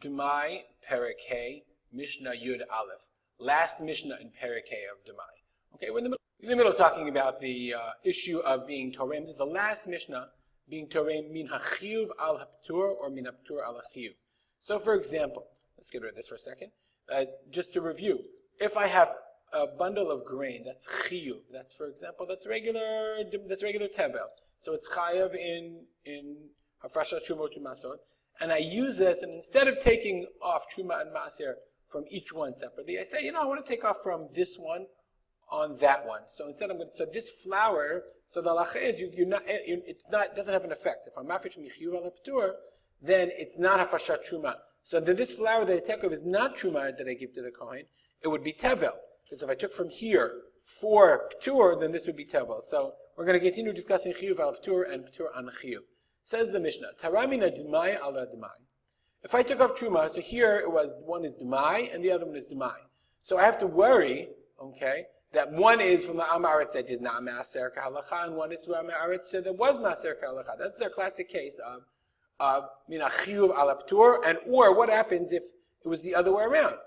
Demai, Perek Mishnah Yud Aleph. Last Mishnah in Perek of Demai. Okay, we're in the middle of talking about the issue of being Torem. This is the last Mishnah, being Torem min hachiyuv al haptur or min haptur al hachiyuv. So, for example, let's get rid of this for a second. Just to review, if I have a bundle of grain that's chiyuv, that's regular tevel. So it's chayav in hafrashat truma to masot, and I use this, and instead of taking off truma and maser from each one separately, I say, I want to take off from this one on that one. So instead, so this flour. So the halacha is doesn't have an effect. If I'm mafresh michiyuv al haptur, then it's not hafrashat truma. So this flour that I take off is not truma that I give to the kohen. It would be tevel. Because if I took from here for ptur, then this would be tevel. So we're going to continue discussing chiyuv al ptur and ptur an chiyuv. Says the Mishnah, taramina demai ala demai. If I took off truma, so here one is demai and the other one is demai. So I have to worry, okay, that one is from the Amaretz that did not maser kahalacha, and one is from the Amaretz that was maser kahalacha. That's our classic case of mina chiyuv ala ptur, or what happens if it was the other way around?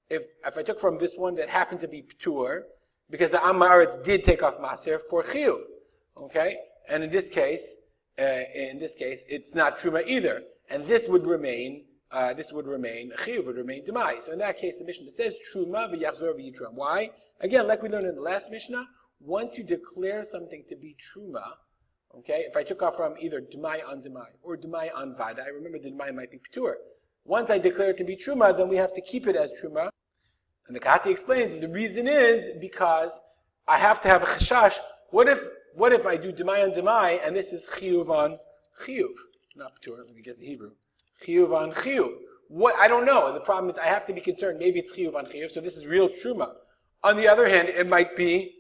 If I took from this one that happened to be ptur, because the Amaretz did take off maser for chiyuv, okay, and in this case, it's not truma either, and this would remain chiyuv, would remain demai. So in that case, the Mishnah says truma v'yachzor v'yitrom. Why? Again, like we learned in the last Mishnah, once you declare something to be truma, okay, if I took off from either demai on demai or demai on vadai, remember the demai might be ptur. Once I declare it to be truma, then we have to keep it as truma. And the Kahati explained that the reason is because I have to have a chashash. What if I do demai on demai and this is chiyuv on chiyuv? Not ptur, let me get the Hebrew. Chiyuv on chiyuv. What? I don't know. The problem is I have to be concerned. Maybe it's chiyuv on chiyuv, so this is real truma. On the other hand, it might be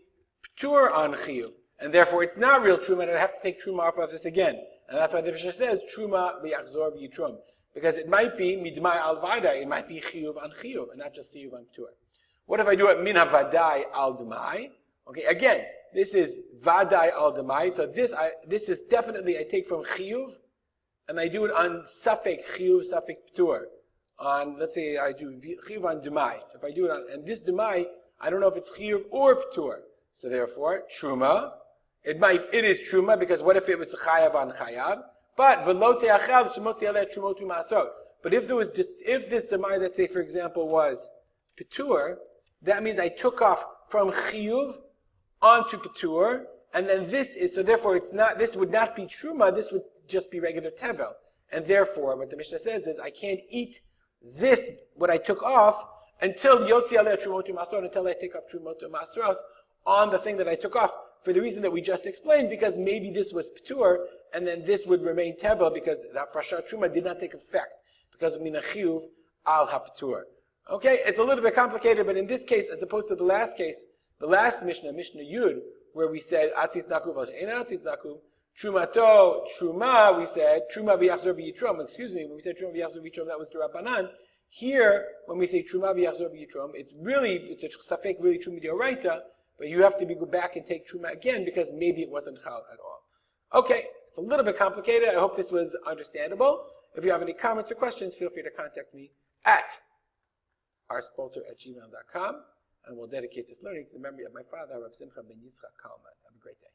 ptur on chiyuv, and therefore it's not real truma, and I have to take truma off of this again. And that's why the Mishnah says truma v'yachzor v'yitrom, because it might be midmai al vadai, it might be chiyuv on chiyuv, and not just chiyuv on ptur. What if I do it min havadai al demai? Okay, again, this is vadai al demai, so this is definitely I take from chiyuv, and I do it on safek chiyuv, safek ptur. On, let's say I do chiyuv on demai. If I do it on, and this demai, I don't know if it's chiyuv or ptur. So therefore, truma, it is truma, because what if it was chayav on chayav? But v'lo te'achal shemotzi aleh trumotu ma'asot. But if this demai, let's say for example, was ptur, that means I took off from chiyuv onto ptur, and then so therefore this would not be truma, this would just be regular tevel. And therefore, what the Mishnah says is I can't eat this, what I took off, until yotzi aleh trumotu masrot, until I take off trumotu masrot on the thing that I took off, for the reason that we just explained, because maybe this was ptur, and then this would remain tevel, because that frashat truma did not take effect, because of min hachiyuv al haptur. Okay, it's a little bit complicated, but in this case, as opposed to the last case, the last Mishnah, Mishnah Yud, where we said atzis naku v'ein atzis naku, trumato, truma, we said truma v'yachzor v'yitrom. Excuse me, when we said truma v'yachzor v'yitrom, that was d'Rabbanan. Here, when we say truma v'yachzor v'yitrom, it's a safek really truma d'oraita, but you have to go back and take truma again because maybe it wasn't chal at all. Okay, it's a little bit complicated. I hope this was understandable. If you have any comments or questions, feel free to contact me at rspolter@gmail.com, and we'll dedicate this learning to the memory of my father, Harav Simcha ben Yitzchak Kalman. Have a great day.